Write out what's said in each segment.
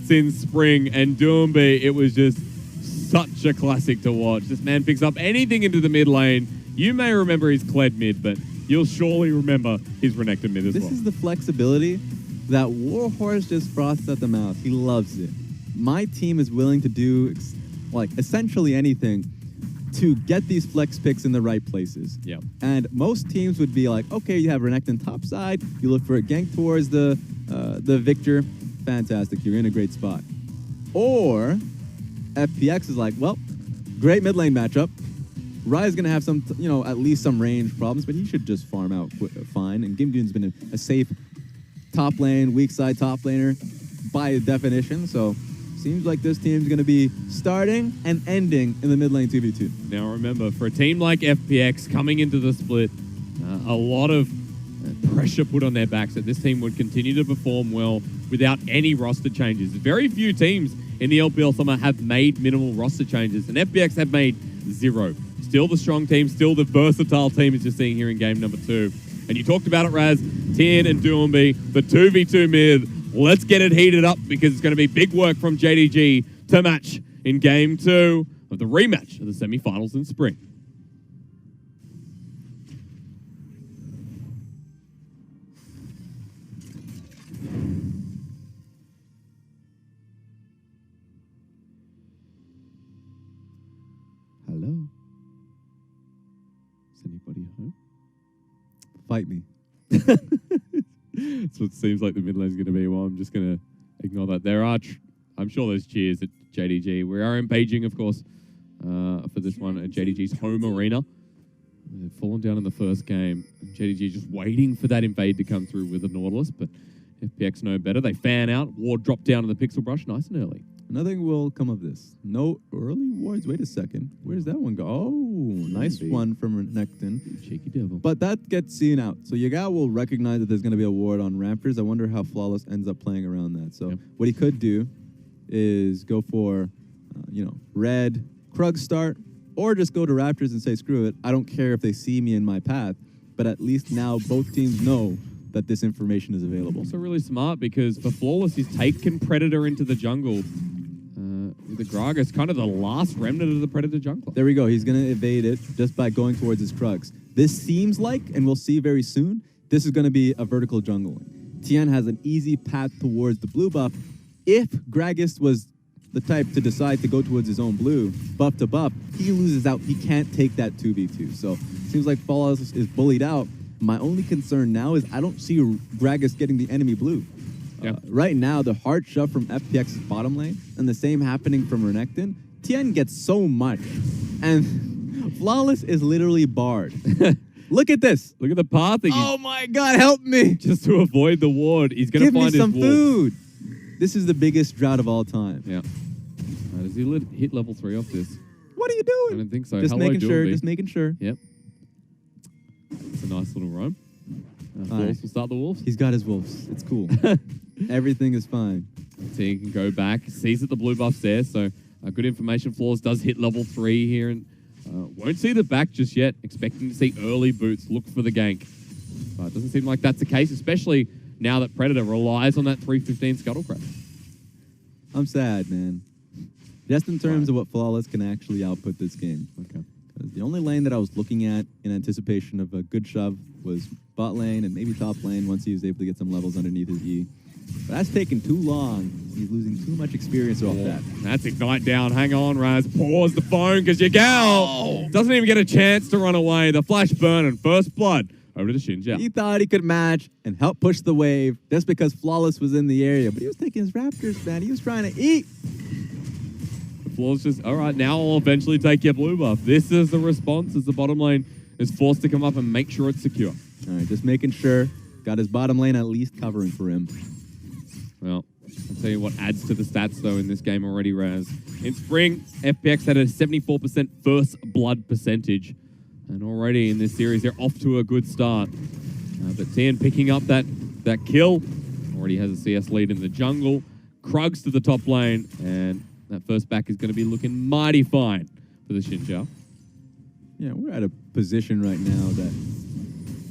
VODs in spring, and Doomby, it was just such a classic to watch. This man picks up anything into the mid lane. You may remember his Kled mid, but you'll surely remember his Renekton mid as well. This is the flexibility that Warhorse just froths at the mouth. He loves it. My team is willing to do like essentially anything to get these flex picks in the right places. Yeah. And most teams would be like, okay, you have Renekton top side, you look for a gank towards the Victor, fantastic, you're in a great spot. Or FPX is like, well, great mid lane matchup. Rai's gonna have some, at least some range problems, but he should just farm out fine. And Gimgoon's been a safe top lane, weak side top laner by definition. So seems like this team's going to be starting and ending in the mid lane 2v2. Now remember, for a team like FPX coming into the split, a lot of pressure put on their backs that this team would continue to perform well without any roster changes. Very few teams in the LPL summer have made minimal roster changes, and FPX have made 0. Still the strong team, still the versatile team as you're seeing here in game number 2. And you talked about it, Raz, Tien and Doomby, the 2v2 mid. Let's get it heated up because it's going to be big work from JDG to match in game 2 of the rematch of the semi-finals in spring. Hello? Is anybody home? Fight me. That's what it seems like the mid lane's going to be. Well, I'm just going to ignore that. There are, I'm sure there's cheers at JDG. We are in Beijing, of course, for this one at JDG's home arena. They've fallen down in the first game. JDG just waiting for that invade to come through with the Nautilus, but FPX know better. They fan out. Ward drop down on the Pixel Brush, nice and early. Nothing will come of this. No early wards. Wait a second. Where's that one go? Oh, nice one from Renekton. Cheeky devil. But that gets seen out. So Yaga will recognize that there's going to be a ward on Raptors. I wonder how Flawless ends up playing around that. So what he could do is go for, red, Krug start, or just go to Raptors and say, screw it. I don't care if they see me in my path. But at least now both teams know that this information is available. Also really smart because for Flawless, he's taken Predator into the jungle. The Gragas, kind of the last remnant of the Predator jungle. There we go. He's going to evade it just by going towards his Krugs. This seems like, and we'll see very soon, this is going to be a vertical jungling. Tien has an easy path towards the blue buff. If Gragas was the type to decide to go towards his own blue, buff to buff, he loses out. He can't take that 2v2. So seems like Flawless is bullied out. My only concern now is I don't see Gragas getting the enemy blue. Right now, the hard shove from FPX's bottom lane and the same happening from Renekton, Tien gets so much. And Flawless is literally barred. Look at this. Look at the path. Oh my God, help me. Just to avoid the ward, he's going to find his Give me some wall. food. This is the biggest drought of all time. Yeah. Does he hit level 3 off this? What are you doing? I don't think so. Just making sure. Just making sure. Yep. It's a nice little roam. Wolves will start the Wolves. He's got his Wolves. It's cool. Everything is fine. So he can go back. Sees that the blue buff's there, so good information. Flawless does hit level 3 here, and won't see the back just yet. Expecting to see early boots. Look for the gank. But it doesn't seem like that's the case, especially now that Predator relies on that 315 Scuttlecraft. I'm sad, man. Just in terms of what Flawless can actually output this game. Okay. The only lane that I was looking at in anticipation of a good shove was bot lane and maybe top lane once he was able to get some levels underneath his E. But that's taken too long. He's losing too much experience off that. That's Ignite down. Hang on, Raz. Pause the phone because your gal doesn't even get a chance to run away. The flash burn and first blood over to Xinjiao. He thought he could match and help push the wave just because Flawless was in the area. But he was taking his Raptors, man. He was trying to eat. Flawless just, all right, now I'll eventually take your blue buff. This is the response as the bottom lane is forced to come up and make sure it's secure. All right, just making sure. Got his bottom lane at least covering for him. Well, I'll tell you what adds to the stats, though, in this game already, Raz. In spring, FPX had a 74% first blood percentage. And already in this series, they're off to a good start. But Tien picking up that kill. Already has a CS lead in the jungle. Krugs to the top lane. And that first back is going to be looking mighty fine for the Xinjiao. Yeah, we're at a position right now that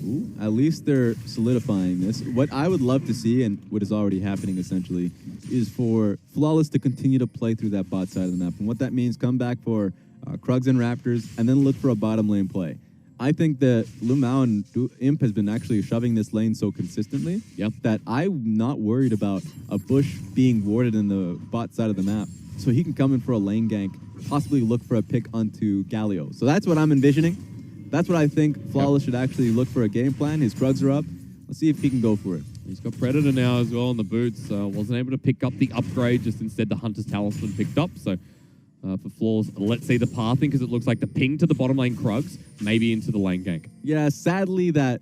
Ooh, at least they're solidifying this. What I would love to see, and what is already happening essentially, is for Flawless to continue to play through that bot side of the map. And what that means, come back for Krugs and Raptors, and then look for a bottom lane play. I think that Lumao and Imp has been actually shoving this lane so consistently that I'm not worried about a bush being warded in the bot side of the map. So he can come in for a lane gank, possibly look for a pick onto Galio. So that's what I'm envisioning. That's what I think Flawless should actually look for a game plan. His Krugs are up. Let's see if he can go for it. He's got Predator now as well on the boots. Wasn't able to pick up the upgrade, just instead the Hunter's Talisman picked up. So for Flawless, let's see the pathing, because it looks like the ping to the bottom lane Krugs, maybe into the lane gank. Yeah, sadly that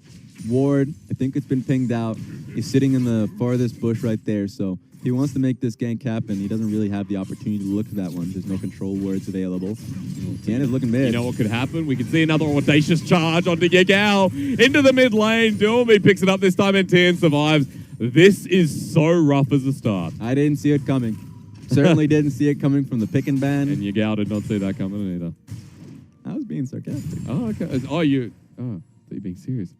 ward, I think it's been pinged out, is sitting in the farthest bush right there. So he wants to make this gank happen. He doesn't really have the opportunity to look at that one. There's no control wards available. Tian is looking mid. You know what could happen? We could see another audacious charge onto Yagao into the mid lane. Domi picks it up this time and Tian survives. This is so rough as a start. I didn't see it coming. Certainly didn't see it coming from the pick and ban. And Yagao did not see that coming either. I was being sarcastic. Oh, okay. Oh, you were being serious.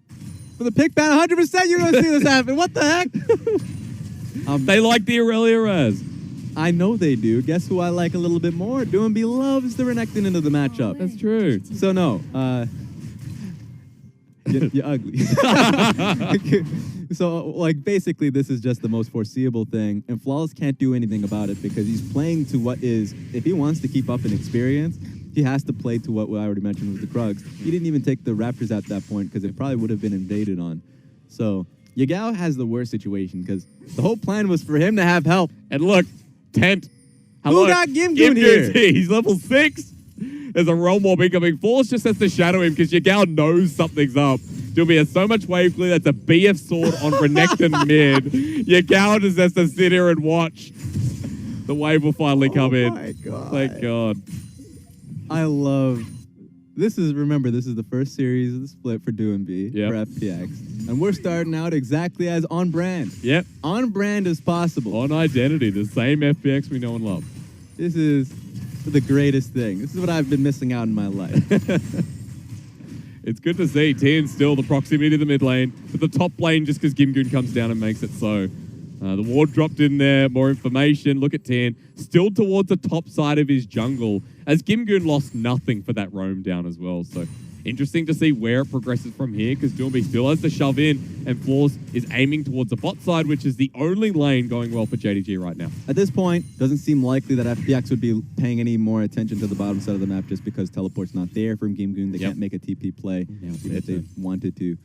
For the pick ban, 100% you're going to see this happen. What the heck? They like the Aurelia Raz. I know they do. Guess who I like a little bit more? Doinb loves the Renekton into the matchup. That's true. So no, you're ugly. So like basically this is just the most foreseeable thing, and Flawless can't do anything about it because he's playing to what is, if he wants to keep up in experience, he has to play to what I already mentioned with the Krugs. He didn't even take the Raptors at that point because it probably would have been invaded on. So Yagao has the worst situation because the whole plan was for him to have help. And look, Tent. Who got Gimgoon here? He's level 6. There's a Realm Warp incoming. Force just has to shadow him because Yagao knows something's up. Domi has so much wave clear. That's a BF sword on Renekton mid. Yagao just has to sit here and watch. The wave will finally come in. Oh my God. Thank God. I love... This is the first series of the split for Doinb for FPX. And we're starting out exactly as on brand. Yep. On brand as possible. On identity, the same FPX we know and love. This is the greatest thing. This is what I've been missing out in my life. It's good to see Tian still the proximity to the mid lane, but the top lane just because Gimgoon comes down and makes it so. The ward dropped in there, more information. Look at Tian, still towards the top side of his jungle, as Gimgoon lost nothing for that roam down as well. So interesting to see where it progresses from here, because Doinb still has to shove in, and Force is aiming towards the bot side, which is the only lane going well for JDG right now. At this point, doesn't seem likely that FPX would be paying any more attention to the bottom side of the map just because teleport's not there from Gimgoon. They can't make a TP play if they wanted to.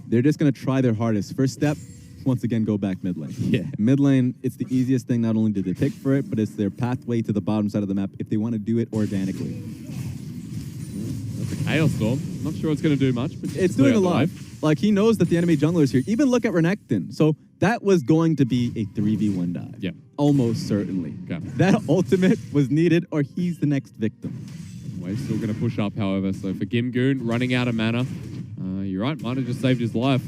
They're just going to try their hardest. First step, once again, go back mid lane. Yeah. Mid lane, it's the easiest thing. Not only did they pick for it, but it's their pathway to the bottom side of the map if they want to do it organically. That's a Chaos Storm. Not sure it's going to do much, but it's doing a lot. Like, he knows that the enemy jungler is here. Even look at Renekton. So that was going to be a 3v1 dive. Yeah. Almost certainly. Okay. That ultimate was needed, or he's the next victim. Wave's still going to push up, however. So for Gimgoon, running out of mana. You're right, might have just saved his life.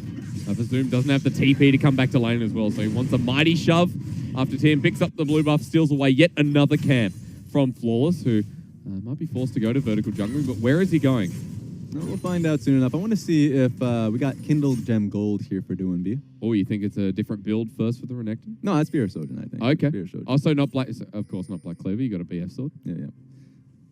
I presume doesn't have the TP to come back to lane as well. So he wants a mighty shove after Tian picks up the blue buff, steals away yet another camp from Flawless, who might be forced to go to vertical jungling. But where is he going? No, we'll find out soon enough. I want to see if we got Kindle Gem Gold here for Doinb. Oh, you think it's a different build first for the Renekton? No, that's Spear Sojourn, I think. Okay. Spear Sojourn. Also not Black, of course not Black Clover. You got a BF sword. Yeah, yeah.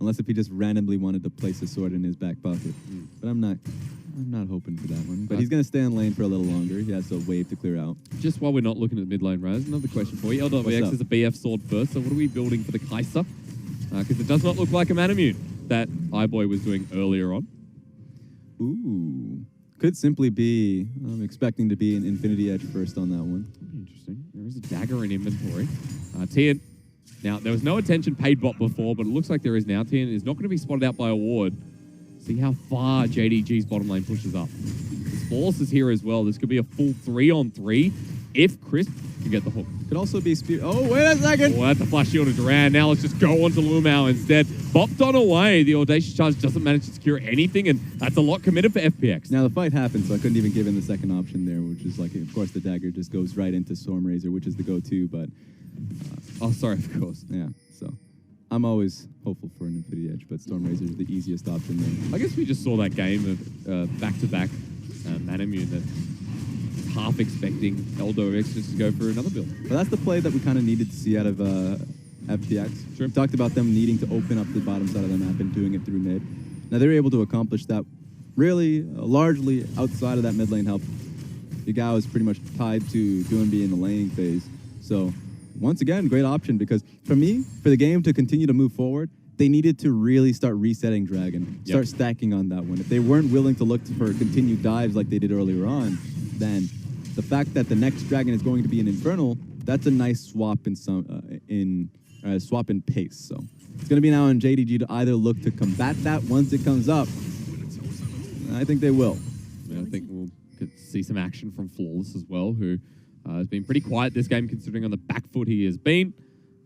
Unless if he just randomly wanted to place a sword in his back pocket. But I'm not hoping for that one. But he's going to stay in lane for a little longer. He has a wave to clear out. Just while we're not looking at mid lane, Raz, another question for you. LWX is a BF sword first, so what are we building for the Kai'Sa? Because it does not look like a Manamune that iBoy was doing earlier on. Ooh. Could simply be, I'm expecting to be an Infinity Edge first on that one. Interesting. There is a dagger in inventory. Tian. Now, there was no attention paid bot before, but it looks like there is now. Tian is not going to be spotted out by a ward. See how far JDG's bottom lane pushes up. Force is here as well. This could be a full 3-on-3 if Crisp can get the hook. Could also be Spear. Oh, wait a second. Oh, that's a flash shield to Duran. Now let's just go on to Lumao instead. Bopped on away. The Audacious Charge doesn't manage to secure anything, and that's a lot committed for FPX. Now, the fight happened, so I couldn't even give him the second option there, which is like, of course, the dagger just goes right into Stormrazor, which is the go-to, but... oh, sorry, of course. Yeah, so... I'm always hopeful for an Infinity Edge, but Stormrazor is the easiest option there. I guess we just saw that game of back-to-back Manamune that is half expecting Eldo X just to go for another build. Well, that's the play that we kind of needed to see out of FPX. Sure. We talked about them needing to open up the bottom side of the map and doing it through mid. Now they're able to accomplish that really largely outside of that mid lane help. Yagao is pretty much tied to Doombi in the laning phase. So once again, great option because for me, for the game to continue to move forward, they needed to really start resetting Dragon, start stacking on that one. If they weren't willing to look for continued dives like they did earlier on, then the fact that the next Dragon is going to be an Infernal, that's a nice swap in swap in pace. So it's going to be now on JDG to either look to combat that once it comes up. I think they will. Yeah, I think we'll see some action from Flawless as well, who has been pretty quiet this game considering on the back foot he has been.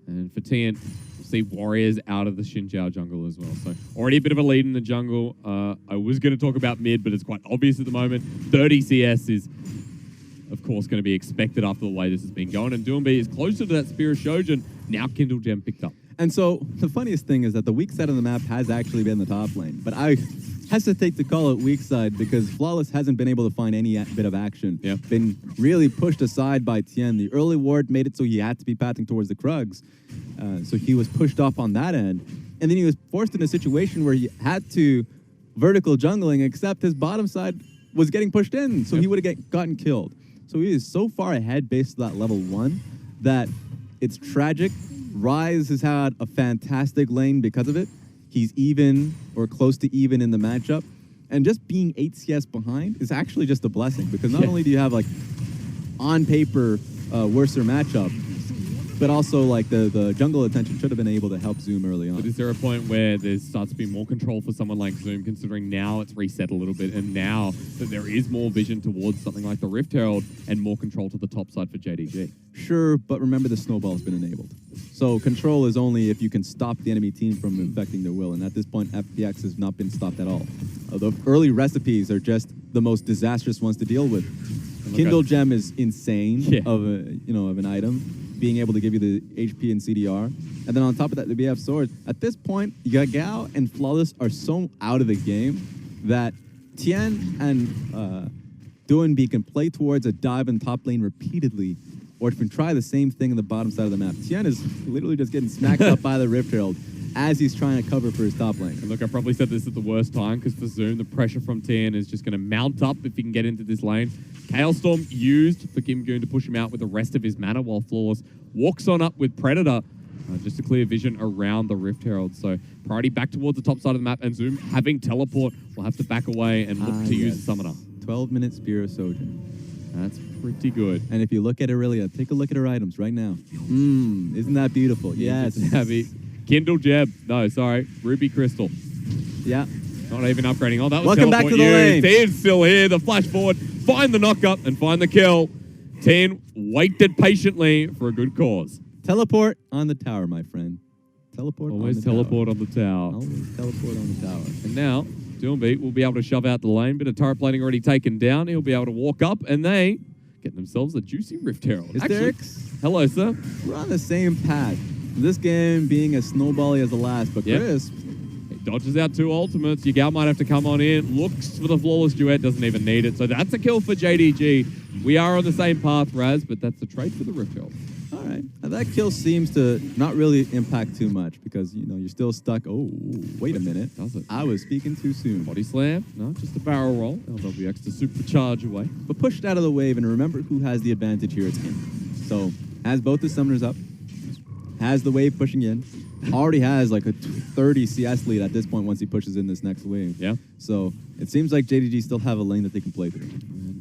And for Tian, we'll see Warriors out of the Xinjiao jungle as well. So already a bit of a lead in the jungle. I was going to talk about mid, but it's quite obvious at the moment. 30 CS is, of course, going to be expected after the way this has been going. And Doombi is closer to that Spear of Shojin. Now Kindle Gem picked up. And so the funniest thing is that the weak side of the map has actually been the top lane. But I hesitate to call it weak side because Flawless hasn't been able to find any bit of action. Yeah. Been really pushed aside by Tien. The early ward made it so he had to be pathing towards the Krugs. So he was pushed off on that end. And then he was forced in a situation where he had to vertical jungling, except his bottom side was getting pushed in. So he would have gotten killed. So he is so far ahead based on that level 1 that it's tragic. Ryze has had a fantastic lane because of it. He's even or close to even in the matchup. And just being 8 CS behind is actually just a blessing because not only do you have like on paper worser matchup, but also like the jungle attention should have been able to help Zoom early on. But is there a point where there starts to be more control for someone like Zoom, considering now it's reset a little bit and now that there is more vision towards something like the Rift Herald and more control to the top side for JDG? Sure, but remember the snowball has been enabled. So control is only if you can stop the enemy team from infecting their will. And at this point, FPX has not been stopped at all. The early recipes are just the most disastrous ones to deal with. Kindle Gem is insane of an item, being able to give you the HP and CDR. And then on top of that, the BF Sword. At this point, Yagao and Flawless are so out of the game that Tien and Doinbi can play towards a dive in top lane repeatedly, or can try the same thing in the bottom side of the map. Tien is literally just getting smacked up by the Rift Herald as he's trying to cover for his top lane. And look, I probably said this at the worst time because for Zoom, the pressure from Tien is just going to mount up if he can get into this lane. Chaos Storm used for Kim Goon to push him out with the rest of his mana while Flawless walks on up with Predator just to clear vision around the Rift Herald. So priority back towards the top side of the map, and Zoom having teleport will have to back away and look to use the Summoner. 12-minute Spear of Sojin. That's pretty good. And if you look at Aurelia, take a look at her items right now. Isn't that beautiful? Yes. Kindle Gem. No, sorry. Ruby Crystal. Yeah. Not even upgrading. Oh, that was Welcome back to the lane. Tien's still here. The flash forward. Find the knockup and find the kill. Tien waited patiently for a good cause. Teleport on the tower, my friend. Teleport Always on the teleport tower. on the tower. Always teleport on the tower. And now, Doombi will be able to shove out the lane. Bit of turret plating already taken down. He'll be able to walk up, and they get themselves a juicy Rift Herald. Hysterics. Hello, sir. We're on the same path. This game being as snowbally as the last, but Crisp. He dodges out 2 ultimates. Yagao might have to come on in. Looks for the Flawless Duet. Doesn't even need it. So that's a kill for JDG. We are on the same path, Raz, but that's a trade for the Rift Herald. All right. Now that kill seems to not really impact too much because, you're still stuck. Oh, wait a minute. Does it? I was speaking too soon. Body slam. No, just a barrel roll. LWX to supercharge away. But pushed out of the wave, and remember who has the advantage here. It's him. So has both the summoners up, has the wave pushing in, already has like a 30 CS lead at this point once he pushes in this next wave. Yeah. So it seems like JDG still have a lane that they can play through.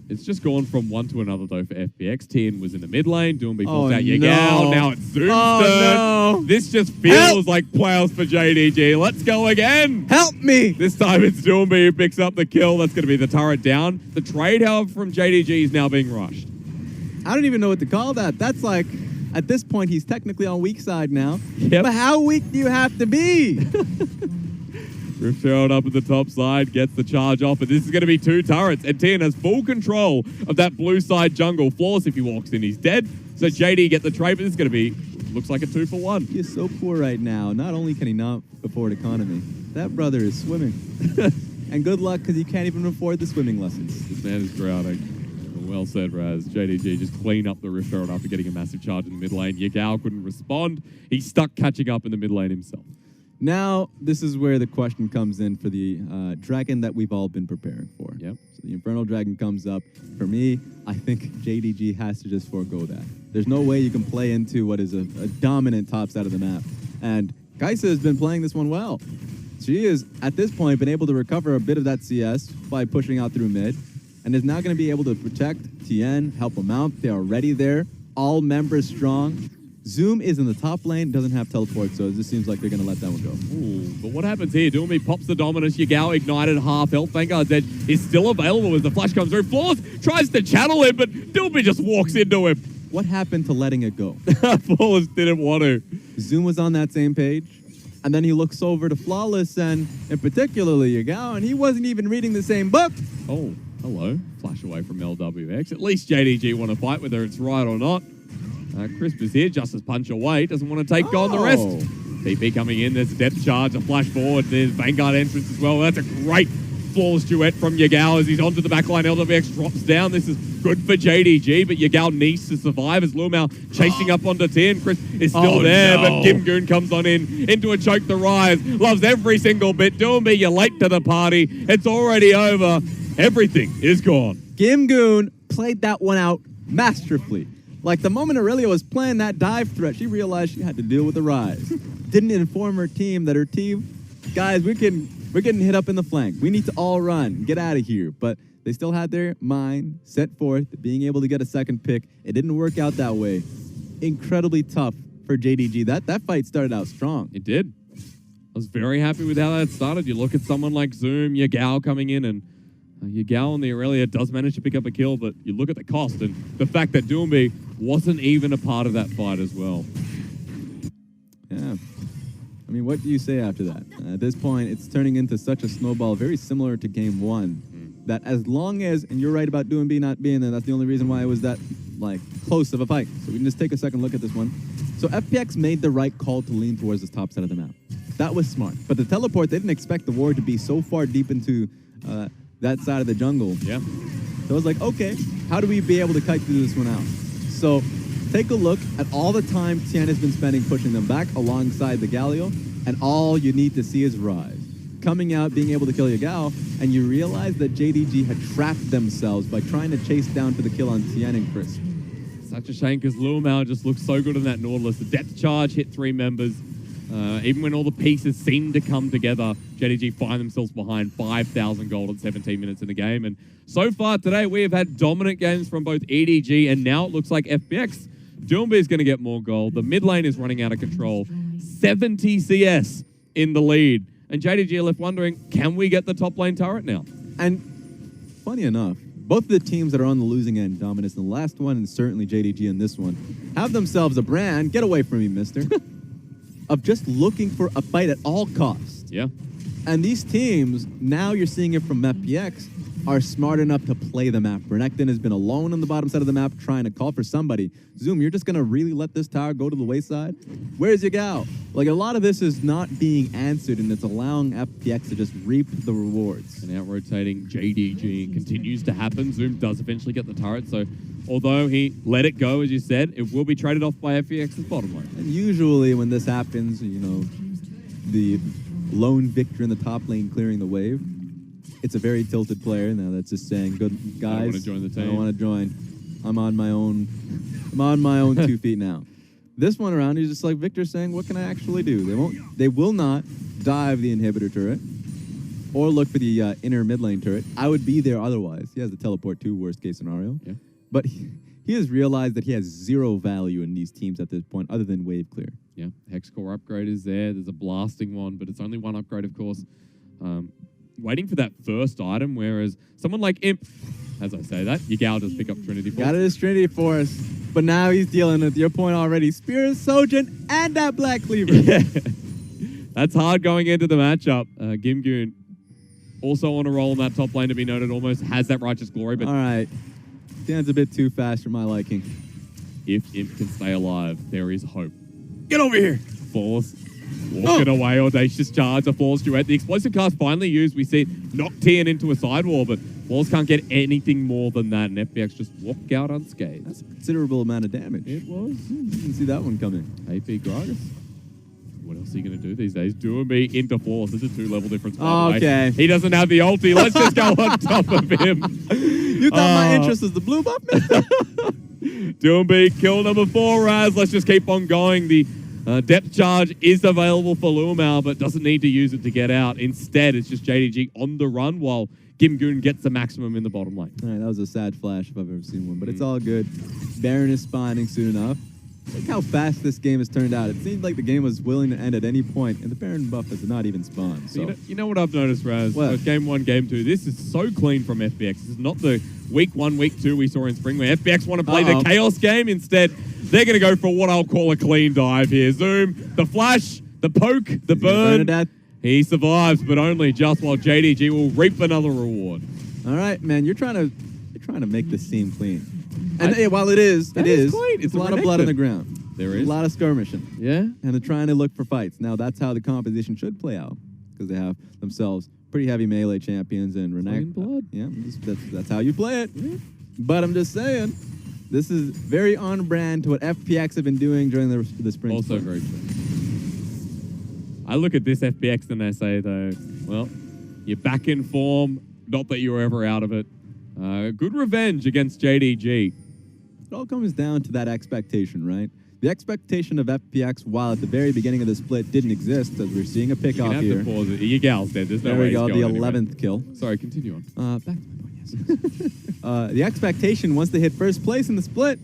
It's just gone from one to another, though, for FPX. Tien was in the mid lane, doing pulls out no. Yagao. Now it's Zoom's turn. No. This just feels like plows for JDG. Let's go again. Help me! This time it's Doombi who picks up the kill. That's going to be the turret down. The trade, however, from JDG is now being rushed. I don't even know what to call that. That's like, at this point, he's technically on weak side now. Yep. But how weak do you have to be? Rift Herald up at the top side, gets the charge off, and this is going to be 2 turrets, and Tien has full control of that blue side jungle. Flawless, if he walks in, he's dead. So JD get the trade, but this is going to be, looks like a 2 for 1. He is so poor right now. Not only can he not afford economy, that brother is swimming. And good luck, because you can't even afford the swimming lessons. This man is drowning. Well said, Raz. JDG just clean up the Rift Herald after getting a massive charge in the mid lane. Yagao couldn't respond. He's stuck catching up in the mid lane himself. Now, this is where the question comes in for the dragon that we've all been preparing for. Yep. So the Infernal Dragon comes up. For me, I think JDG has to just forego that. There's no way you can play into what is a dominant top side of the map. And Kaisa has been playing this one well. She has, at this point, been able to recover a bit of that CS by pushing out through mid, and is now going to be able to protect Tien, help him out. They are already there. All members strong. Zoom is in the top lane, doesn't have teleport, so it just seems like they're going to let that one go. Ooh, but what happens here? Doomby pops the Dominus. Yagao ignited half health. Vanguard's edge is still available as the flash comes through. Flawless tries to channel him, but Doomby just walks into him. What happened to letting it go? Flawless didn't want to. Zoom was on that same page, and then he looks over to Flawless, and in particularly Yagao, and he wasn't even reading the same book. Oh, hello. Flash away from LWX. At least JDG want to fight, whether it's right or not. Crisp is here, just as punch away. Doesn't want to take on the rest. PP coming in. There's a depth charge, a flash forward. There's Vanguard entrance as well. That's a great flawless duet from Yagao as he's onto the backline. LWX drops down. This is good for JDG, but Yagao needs to survive as Lumao chasing up onto Tien. Chris is still there, but Gimgoon comes on in into a choke the rise. Loves every single bit. Doomby, you're late to the party. It's already over. Everything is gone. Gimgoon played that one out masterfully. Like the moment Aurelia was playing that dive threat, she realized she had to deal with the rise. Didn't inform her team that her team, guys, we're getting hit up in the flank. We need to all run, get out of here. But they still had their mind set forth, being able to get a second pick. It didn't work out that way. Incredibly tough for JDG. That fight started out strong. It did. I was very happy with how that started. You look at someone like Zoom, Yagao coming in, and Yagao on the Aurelia does manage to pick up a kill, but you look at the cost and the fact that Doomby wasn't even a part of that fight as well. Yeah. I mean, what do you say after that? At this point, it's turning into such a snowball, very similar to game one, that as long as, and you're right about Doomby not being there, that's the only reason why it was that, like, close of a fight. So we can just take a second look at this one. So FPX made the right call to lean towards this top side of the map. That was smart. But the teleport, they didn't expect the ward to be so far deep into that side of the jungle. Yeah. So I was like, okay, how do we be able to kite through this one out? So take a look at all the time Tien has been spending pushing them back alongside the Galio, and all you need to see is Rise. Coming out, being able to kill Yagao, and you realize that JDG had trapped themselves by trying to chase down for the kill on Tien and Chris. Such a shame because Lumao just looks so good in that Nautilus. The depth charge hit 3 members. Even when all the pieces seem to come together, JDG find themselves behind 5,000 gold in 17 minutes in the game. And so far today, we have had dominant games from both EDG and now it looks like FPX. Doomby is going to get more gold. The mid lane is running out of control. 70 CS in the lead. And JDG are left wondering, can we get the top lane turret now? And funny enough, both of the teams that are on the losing end, Dominus in the last one and certainly JDG in this one, have themselves a brand, get away from me, mister, of just looking for a fight at all costs. Yeah. And these teams, now you're seeing it from FPX, are smart enough to play the map. Renekton has been alone on the bottom side of the map trying to call for somebody. Zoom, you're just going to really let this tower go to the wayside? Where's Yagao? Like, a lot of this is not being answered, and it's allowing FPX to just reap the rewards. And out-rotating JDG continues to happen. Zoom does eventually get the turret, so although he let it go, as you said, it will be traded off by FPX's bottom lane. And usually when this happens, you know, the lone victor in the top lane clearing the wave, it's a very tilted player now that's just saying, "Good guys, I don't want to join the team. I don't want to join. I'm on my own. I'm on my own 2 feet now." This one around, he's just like Victor saying, "What can I actually do?" They will not dive the inhibitor turret or look for the inner mid lane turret. I would be there otherwise. He has the teleport too, worst case scenario. Yeah. But he has realized that he has 0 value in these teams at this point, other than wave clear. Yeah, Hex Core upgrade is there. There's a blasting one, but it's only one upgrade, of course. Waiting for that first item, whereas someone like Imp, as I say that, Yagao does pick up Trinity Force. Got it as Trinity Force, but now he's dealing with your point already. Spear, Sojin, and that Black Cleaver. Yeah. That's hard going into the matchup. Gimgoon also on a roll in that top lane to be noted, almost has that Righteous Glory, but all right. Dan's a bit too fast for my liking. If Imp can stay alive, there is hope. Get over here! Force Walking away, audacious charge, a Flawless duet. The explosive cast finally used. We see it knock Tian into a sidewall, but Flawless can't get anything more than that, and FPX just walk out unscathed. That's a considerable amount of damage. It was. Didn't see that one coming. AP Gragas. What else are you going to do these days? Doing me into Flawless. There's a 2-level difference. By the way. Okay. He doesn't have the ulti. Let's just go on top of him. You thought my interest was the blue buff, man? Doomby, kill number 4, Raz. Let's just keep on going. The depth charge is available for Lumao, but doesn't need to use it to get out. Instead, it's just JDG on the run while Gimgoon gets the maximum in the bottom lane. All right, that was a sad flash if I've ever seen one, but it's all good. Baron is spawning soon enough. Look how fast this game has turned out. It seemed like the game was willing to end at any point, and the Baron buff has not even spawned. So. You know what I've noticed, Raz? What? Game 1, Game 2, this is so clean from FPX. This is not the week 1, week 2 we saw in spring where FPX want to play the Chaos game. Instead, they're going to go for what I'll call a clean dive here. Zoom, the flash, the poke, the burn. He survives, but only just while JDG will reap another reward. All right, man, you're trying to make this seem clean. And while it is clean. It's a lot of blood on the ground. There is. A lot of skirmishing. Yeah. And they're trying to look for fights. Now, that's how the composition should play out, because they have themselves pretty heavy melee champions and Renekton. Blood. Yeah, that's how you play it. Yeah. But I'm just saying, this is very on brand to what FPX have been doing during the spring. Also very true. I look at this FPX and I say, though, well, you're back in form. Not that you were ever out of it. Good revenge against JDG. It all comes down to that expectation, right? The expectation of FPX, while at the very beginning of the split didn't exist, as we're seeing a pick off here. To pause it. Your gal's dead. There's no there way we go, the 11th anywhere. kill. Sorry, continue on. Back to my point, yes. The expectation, once they hit first place in the split,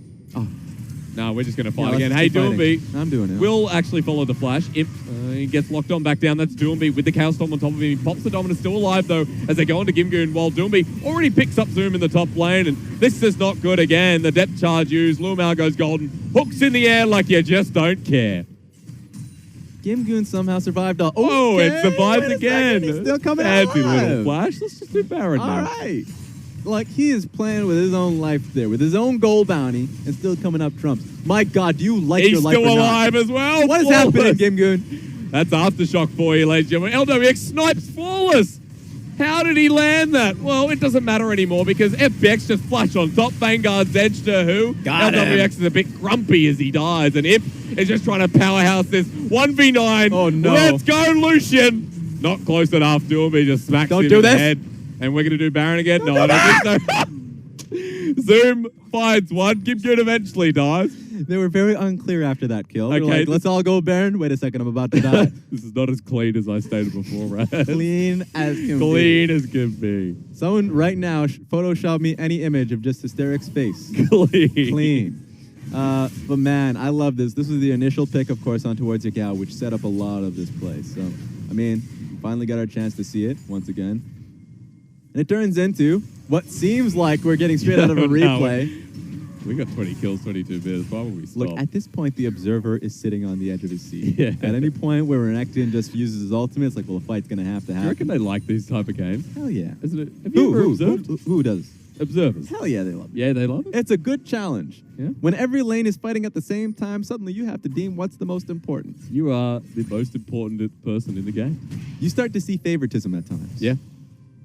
No, we're just going to fight yeah, again. Hey, Doomby. I'm doing it. Will actually follow the flash. If he gets locked on back down, that's Doomby with the Chaos Storm on top of him. He pops the Dominus, still alive, though, as they go into Gimgoon, while Doomby already picks up Zoom in the top lane, and this is not good again. The depth charge used. Lumao goes golden. Hooks in the air like you just don't care. Gimgoon somehow survived all. Oh, okay, it survived again. He's still coming Fancy alive. little flash. Let's just do Baron now. All right. Like, he is playing with his own life there, with his own gold bounty, and still coming up trumps. My God, do you like your life or not? He's still alive as well. What is happening, Gimgoon? That's Aftershock for you, ladies and gentlemen. LWX snipes Flawless. How did he land that? Well, it doesn't matter anymore because FPX just flash on top. Vanguard's edge to who? Got him. LWX is a bit grumpy as he dies, and Imp is just trying to powerhouse this 1v9. Oh, no. Let's go, Lucian. Not close enough. Doomby just smacks him in the head. And we're going to do Baron again? No, I don't think so. Zoom finds one. Gimgoon eventually dies. They were very unclear after that kill. Okay, like, let's all go Baron. Wait a second, I'm about to die. This is not as clean as I stated before, right? Clean as can be. Clean as can be. Someone right now Photoshop me any image of just Hysteric's face. Clean. But man, I love this. This was the initial pick, of course, on Towards Yagao, which set up a lot of this play. So, I mean, finally got our chance to see it once again. And it turns into what seems like we're getting straight out of a replay. We got 20 kills, 22 minutes. Why would we stop? Look, at this point, the observer is sitting on the edge of his seat. Yeah. At any point where Renekton just uses his ultimate, it's like, well, the fight's going to have to Do happen. you reckon they like these type of games? Hell yeah. Isn't it? Have you ever observed? Who does? Observers. Hell yeah, they love it. Yeah, they love it? It's a good challenge. Yeah. When every lane is fighting at the same time, suddenly you have to deem what's the most important. You are the most important person in the game. You start to see favoritism at times. Yeah.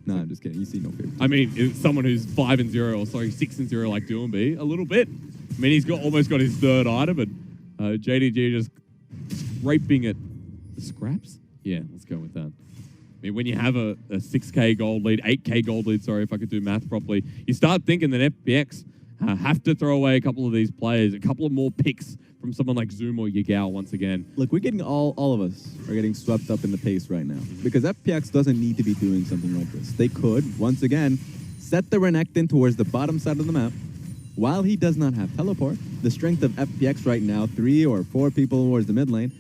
No, I'm just kidding. You see no favoritism. I mean, it's someone who's 5-0, or sorry, 6-0 like Doomby, a little bit. I mean, he's almost got his third item, but JDG just scraping at the scraps. Yeah, let's go with that. I mean, when you have a 6K gold lead, 8K gold lead, sorry, if I could do math properly, you start thinking that FPX have to throw away a couple of these players, a couple of more picks from someone like Zoom or Yagao once again. Look, we're getting all of us are getting swept up in the pace right now because FPX doesn't need to be doing something like this. They could, once again, set the Renekton towards the bottom side of the map. While he does not have teleport, the strength of FPX right now, 3 or 4 people towards the mid lane,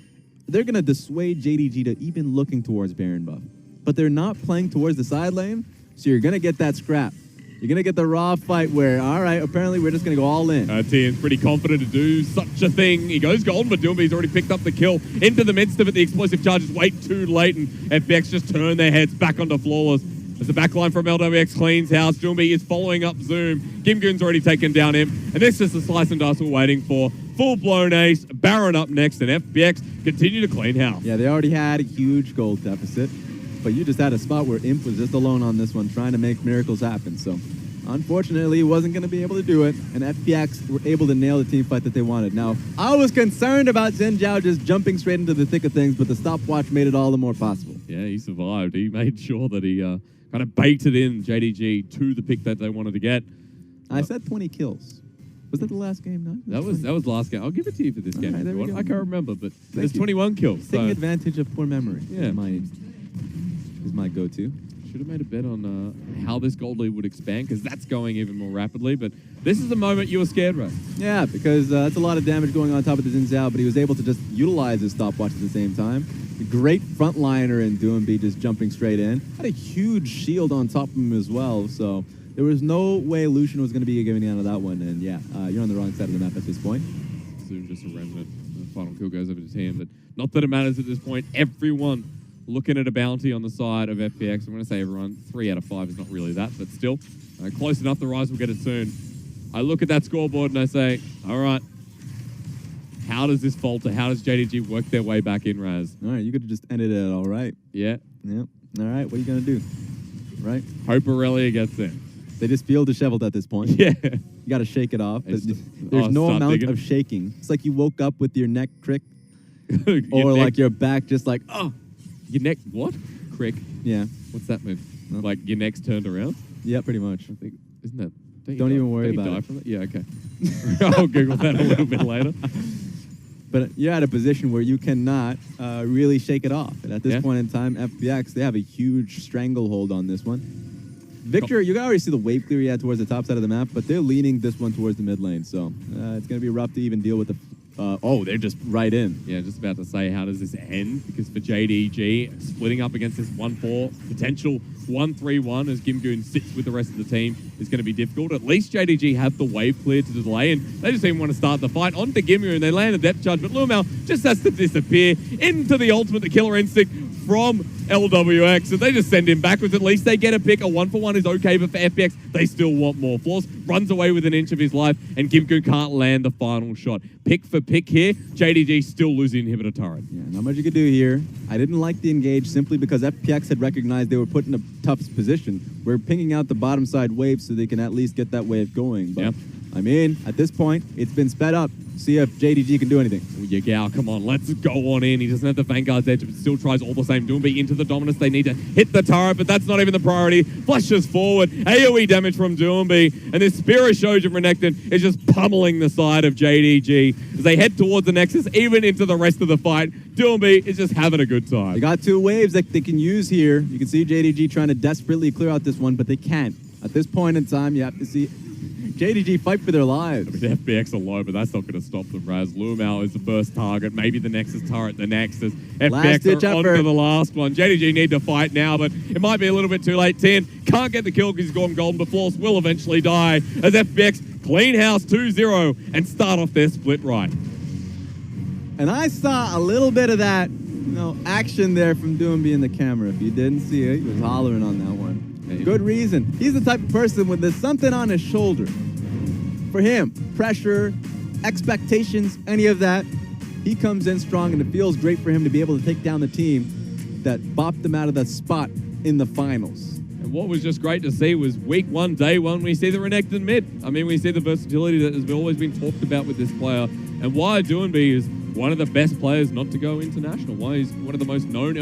they're going to dissuade JDG to even looking towards Baron buff. But they're not playing towards the side lane, so you're going to get that scrap. You're going to get the raw fight where, all right, apparently we're just going to go all in. Tian's pretty confident to do such a thing. He goes golden, but Doomby's already picked up the kill. Into the midst of it, the explosive charges wait too late, and FPX just turn their heads back onto Flawless. As the backline from LWX cleans house, Doomby is following up Zoom. Gimgoon's already taken down him, and this is the slice and dice we're waiting for. full-blown ace. Baron up next, and FPX continue to clean house. Yeah, they already had a huge gold deficit, but you just had a spot where Imp was just alone on this one, trying to make miracles happen. So, unfortunately, he wasn't going to be able to do it, and FPX were able to nail the team fight that they wanted. Now, I was concerned about Xin Zhao just jumping straight into the thick of things, but the stopwatch made it all the more possible. Yeah, he survived. He made sure that he kind of baited in JDG to the pick that they wanted to get. I said 20 kills. Was that the last game? No, that was last game. I'll give it to you for this game. Right, if you want. go. I can't remember, but there's 21 kills. Taking advantage of poor memory. Yeah, is my go-to. Should have made a bet on how this gold lead would expand, because that's going even more rapidly. But this is the moment you were scared, right? Yeah, because that's a lot of damage going on top of the Xin Zhao, but he was able to just utilize his stopwatch at the same time. A great frontliner in Doomby just jumping straight in. Had a huge shield on top of him as well, so there was no way Lucian was going to be getting out of that one. And yeah, you're on the wrong side of the map at this point. Soon just a remnant. The final kill goes over to team, but not that it matters at this point. Everyone looking at a bounty on the side of FPX. I'm going to say everyone. 3 out of 5 is not really that, but still close enough. The Rise will get it soon. I look at that scoreboard and I say, all right, how does this falter? How does JDG work their way back in, Raz? All right, you could have just ended it all right. Yeah. Yep. All right, what are you going to do? Right? Hope Aurelia gets in. They just feel disheveled at this point. Yeah. You got to shake it off. There's no start amount digging. of shaking. It's like you woke up with your neck crick Your or neck- like your back just like, oh. Your neck, what? Crick. Yeah. What's that mean? No. Like your neck's turned around? Yeah, pretty much. I think, isn't that? Don't even worry don't you about die it. from it. Yeah, okay. I'll Google that a little bit later. But you're at a position where you cannot really shake it off. And at this Yeah. point in time, FPX, they have a huge stranglehold on this one. Victor, you can already see the wave clear he had towards the top side of the map, but they're leaning this one towards the mid lane. So it's going to be rough to even deal with the... oh, they're just right in. Yeah, just about to say, how does this end? Because for JDG, splitting up against this 1-4, potential 1-3-1 as Gimgoon sits with the rest of the team is going to be difficult. At least JDG have the wave clear to delay, and they just even want to start the fight onto Gimgoon. They land a depth charge, but Lumel just has to disappear into the ultimate, the killer instinct from LWX, and they just send him backwards. At least they get a pick. A 1-for-1 is okay, but for FPX, they still want more. Floss runs away with an inch of his life, and Gimgoon can't land the final shot. Pick for pick here, JDG still losing inhibitor turret. Yeah, not much you could do here. I didn't like the engage simply because FPX had recognized they were put in a tough position. We're pinging out the bottom side wave so they can at least get that wave going. But Yep. I mean, at this point, it's been sped up. See if JDG can do anything. Yagao, come on, let's go on in. He doesn't have the Vanguard's edge, but still tries all the same. Doomby into the Dominus. They need to hit the turret, but that's not even the priority. Flashes forward. AoE damage from Doomby, and this Spirit Shoja Renekton is just pummeling the side of JDG as they head towards the Nexus, even into the rest of the fight. Doomby is just having a good time. They got 2 waves that they can use here. You can see JDG trying to desperately clear out this one, but they can't. At this point in time, you have to see JDG fight for their lives. I mean, FPX are low, but that's not going to stop them, Raz. Lumao is the first target. Maybe the Nexus turret, the Nexus. FPX are onto the last one. JDG need to fight now, but it might be a little bit too late. 10 can't get the kill because he's gone golden, but Floss will eventually die as FPX clean house 2-0 and start off their split right. And I saw a little bit of that, action there from Doomby in the camera. If you didn't see it, he was hollering on that one. Maybe. Good reason. He's the type of person when there's something on his shoulder. For him, pressure, expectations, any of that, he comes in strong, and it feels great for him to be able to take down the team that bopped them out of that spot in the finals. And what was just great to see was week 1, day 1, we see the Renekton mid. I mean, we see the versatility that has always been talked about with this player, and why Doomby is one of the best players not to go international. Why he's one of the most known